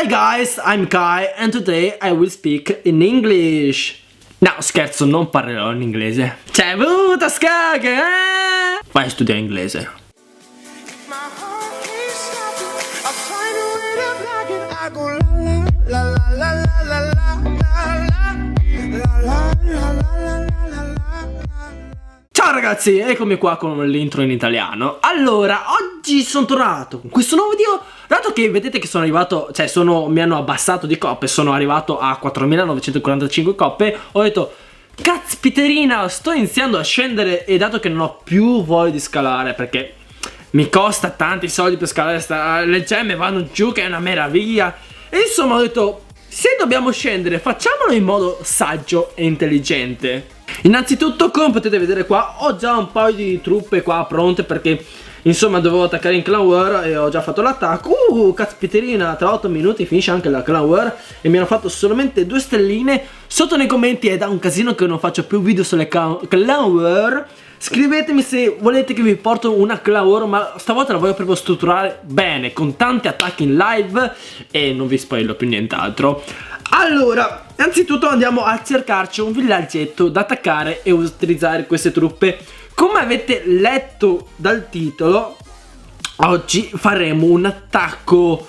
Hi guys, I'm Kai and today I will speak in English. No, scherzo, non parlerò in inglese. C'è avuto scaghe, eh? Vai a studiare inglese. Ciao ragazzi, eccomi qua con l'intro in italiano. Allora, oggi sono tornato con questo nuovo video. Dato che vedete che sono arrivato, mi hanno abbassato di coppe, sono arrivato a 4.945 coppe. Ho detto, caspiterina, sto iniziando a scendere. E dato che non ho più voglia di scalare, perché mi costa tanti soldi per scalare, le gemme vanno giù che è una meraviglia. E insomma ho detto, se dobbiamo scendere, facciamolo in modo saggio e intelligente. Innanzitutto, come potete vedere qua, ho già un paio di truppe qua pronte, perché insomma dovevo attaccare in Clan War e ho già fatto l'attacco. Caspiterina, tra 8 minuti finisce anche la Clan War e mi hanno fatto solamente 2 stelline. Sotto nei commenti è da un casino che non faccio più video sulle Clan War. Scrivetemi se volete che vi porto una Clan War, ma stavolta la voglio proprio strutturare bene, con tanti attacchi in live e non vi spoilerò più nient'altro. Allora, innanzitutto andiamo a cercarci un villaggetto da attaccare e utilizzare queste truppe. Come avete letto dal titolo, oggi faremo un attacco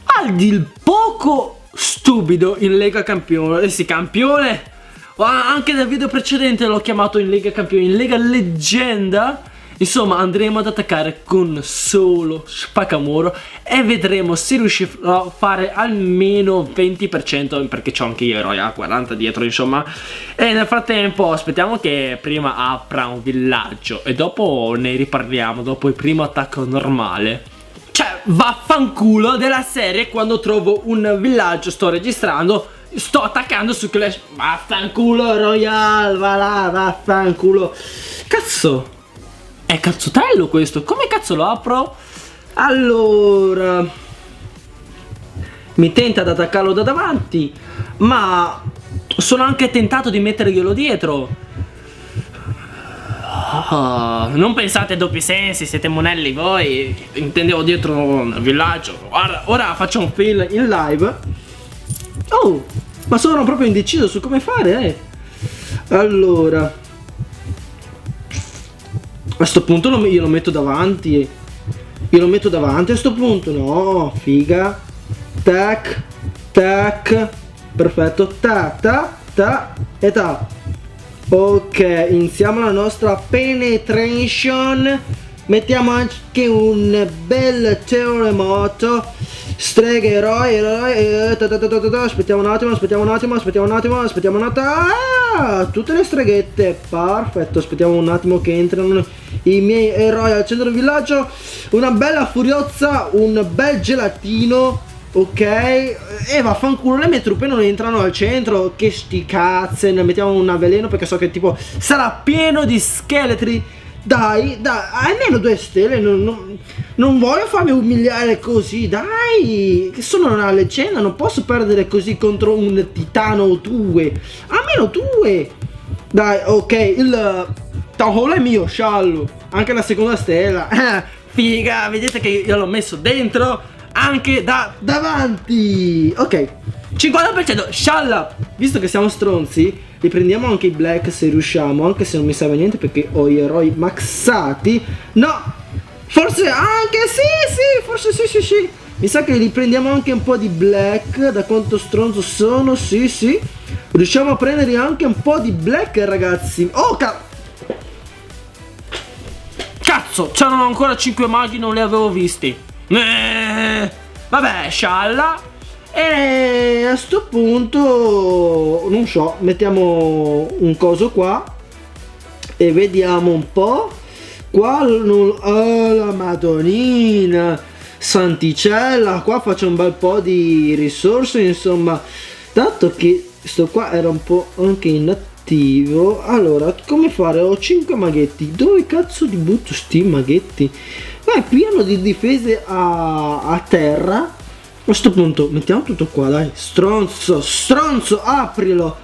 al dir poco stupido in Lega Campione. Sì, campione! Anche nel video precedente l'ho chiamato in Lega Campione, in Lega Leggenda. Insomma, andremo ad attaccare con solo spaccamuro e vedremo se riuscirò a fare almeno 20%, perché c'ho anche io eroi a 40 dietro, insomma. E nel frattempo aspettiamo che prima apra un villaggio e dopo ne riparliamo, dopo il primo attacco normale. Cioè, vaffanculo della serie, quando trovo un villaggio sto registrando, sto attaccando su Clash. Vaffanculo Royale, va là, vaffanculo. Cazzo, è cazzotello questo. Come cazzo lo apro? Allora, mi tenta ad attaccarlo da davanti, ma sono anche tentato di metterglielo dietro. Non pensate a doppi sensi, siete monelli voi. Intendevo dietro il villaggio. Guarda, ora faccio un fail in live. Oh, ma sono proprio indeciso su come fare, Allora, a sto punto io lo metto davanti. Io lo metto davanti a sto punto. No, figa. Tac, tac. Perfetto. Ta, ta, ta e ta. Ok, iniziamo la nostra penetration. Mettiamo anche un bel terremoto. Streghe, eroi. Aspettiamo un attimo. Tutte le streghette. Perfetto, aspettiamo un attimo che entrano i miei eroi al centro del villaggio. Una bella furiozza, un bel gelatino. Ok, e vaffanculo, le mie truppe non entrano al centro. Che sti cazze, ne mettiamo un veleno perché so che tipo sarà pieno di scheletri. Dai, almeno 2 stelle, non voglio farmi umiliare così, dai, che sono una leggenda, non posso perdere così contro un titano o 2, almeno 2. Dai, ok, il town hall è mio, sciallo, anche la seconda stella, figa, vedete che io l'ho messo dentro anche da davanti. Ok, 50%, scialla, visto che siamo stronzi, riprendiamo anche i black se riusciamo, anche se non mi serve niente perché ho gli eroi maxati. No, forse anche sì, forse sì. Mi sa che riprendiamo anche un po' di black, da quanto stronzo sono, sì. Riusciamo a prendere anche un po' di black, ragazzi. Oh, cazzo, c'erano ancora 5 maghi, non li avevo visti. Vabbè, scialla. E a sto punto non so, mettiamo un coso qua e vediamo un po'. Qua oh, la madonnina santicella, qua faccio un bel po' di risorse, insomma, dato che sto qua era un po' anche inattivo. Allora, come fare? Ho 5 maghetti, dove cazzo di butto sti maghetti? Pieno di difese a terra. A questo punto mettiamo tutto qua, dai. Stronzo, aprilo.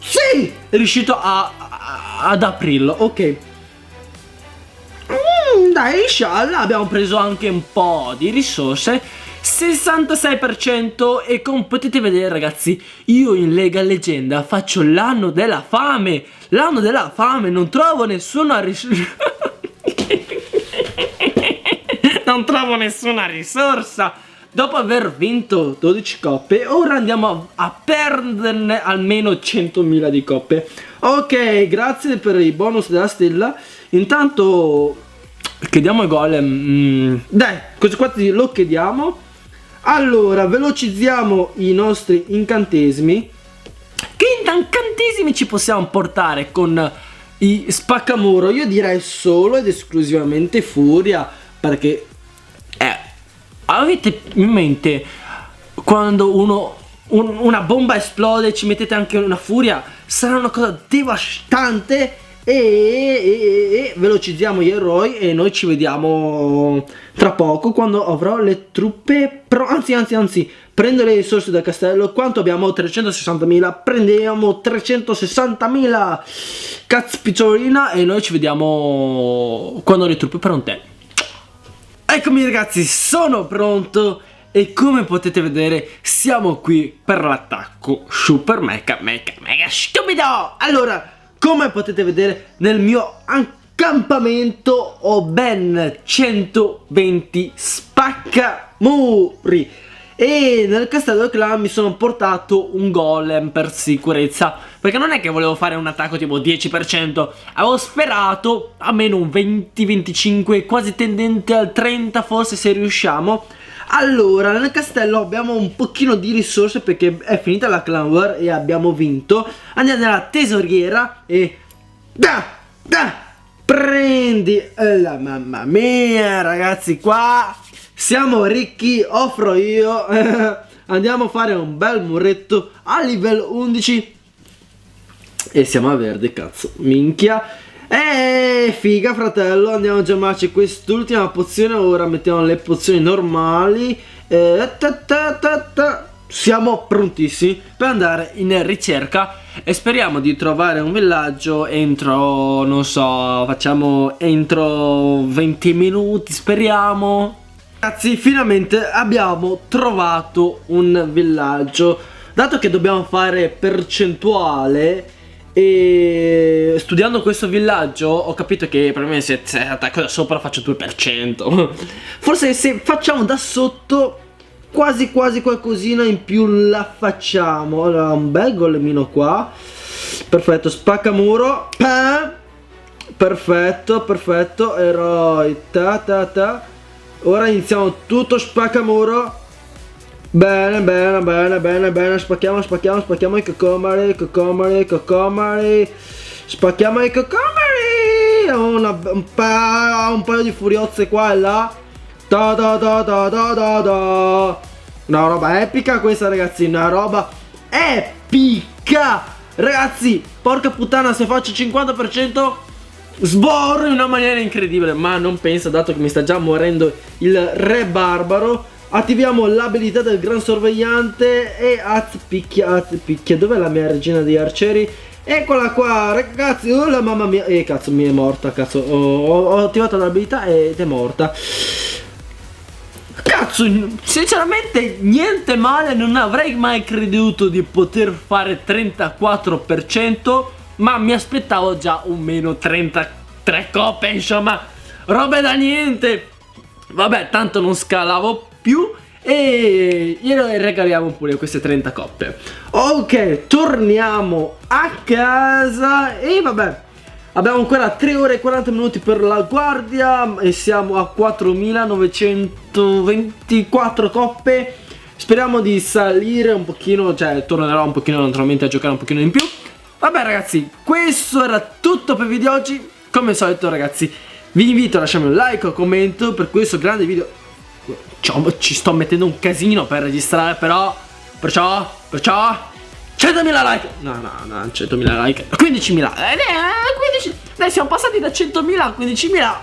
Sì, è riuscito ad aprirlo. Ok, dai, inshallah abbiamo preso anche un po' di risorse, 66%, e come potete vedere ragazzi, io in Lega Leggenda faccio l'anno della fame, non trovo nessuna non trovo nessuna risorsa. Dopo aver vinto 12 coppe, ora andiamo a perderne almeno 100.000 di coppe. Ok, grazie per i bonus della stella. Intanto chiediamo il golem. Dai, così qua lo chiediamo. Allora, velocizziamo i nostri incantesimi. Che incantesimi ci possiamo portare con i spaccamuro? Io direi solo ed esclusivamente furia, perché avete in mente quando una bomba esplode, ci mettete anche una furia? Sarà una cosa devastante. E velocizziamo gli eroi e noi ci vediamo tra poco quando avrò le truppe anzi prendo le risorse dal castello. Quanto abbiamo? 360.000. Prendiamo 360.000 caspicciolina e noi ci vediamo quando ho le truppe pronte. Eccomi ragazzi, sono pronto e come potete vedere siamo qui per l'attacco super mega stupido. Allora, come potete vedere nel mio accampamento ho ben 120 spaccamuri e nel castello del clan mi sono portato un golem per sicurezza, perché non è che volevo fare un attacco tipo 10%, avevo sperato almeno un 20-25, quasi tendente al 30 forse, se riusciamo. Allora, nel castello abbiamo un pochino di risorse perché è finita la clan war e abbiamo vinto. Andiamo nella tesoriera e prendi la mamma mia ragazzi, qua siamo ricchi, offro io. Andiamo a fare un bel muretto a livello 11 e siamo a verde, cazzo, minchia. Figa fratello, andiamo a gemmarci quest'ultima pozione. Ora mettiamo le pozioni normali. Siamo prontissimi per andare in ricerca e speriamo di trovare un villaggio entro, non so, facciamo entro 20 minuti, speriamo. Ragazzi, finalmente abbiamo trovato un villaggio. Dato che dobbiamo fare percentuale e studiando questo villaggio ho capito che per me se attacco da sopra faccio 2%. Forse se facciamo da sotto quasi qualcosina in più la facciamo. Allora, un bel golemino qua. Perfetto, spaccamuro. Perfetto, eroi. Ora iniziamo tutto spaccamuro. Bene, spacchiamo i cocomari. Spacchiamo i cocomari. Un paio di furiozze qua e là. Una roba epica questa ragazzi, una roba epica. Ragazzi, porca puttana, se faccio 50% sborro in una maniera incredibile. Ma non penso, dato che mi sta già morendo il re barbaro. Attiviamo l'abilità del gran sorvegliante e picchia. Dov'è la mia regina degli arcieri? Eccola qua ragazzi. Oh la mamma mia. Cazzo, mi è morta. Cazzo, ho attivato l'abilità ed è morta. Cazzo, sinceramente niente male. Non avrei mai creduto di poter fare 34%, ma mi aspettavo già un meno 33 coppe. Insomma, robe da niente. Vabbè, tanto non scalavo più e glielo regaliamo pure queste 30 coppe. Ok, torniamo a casa e vabbè, abbiamo ancora 3 ore e 40 minuti per la guardia e siamo a 4.924 coppe. Speriamo di salire un pochino, cioè tornerò un pochino naturalmente a giocare un pochino in più. Vabbè ragazzi, questo era tutto per il video di oggi. Come al solito ragazzi, vi invito a lasciarmi un like o commento per questo grande video. Ci sto mettendo un casino per registrare, però perciò 100.000 like. No, 100.000 like, 15.000. 15. Dai, siamo passati da 100.000 a 15.000.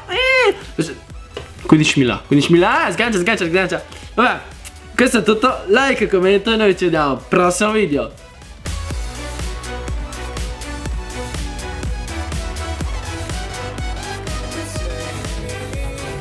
15.000. Sgancia. Vabbè, questo è tutto. Like, commento e noi ci vediamo al prossimo video.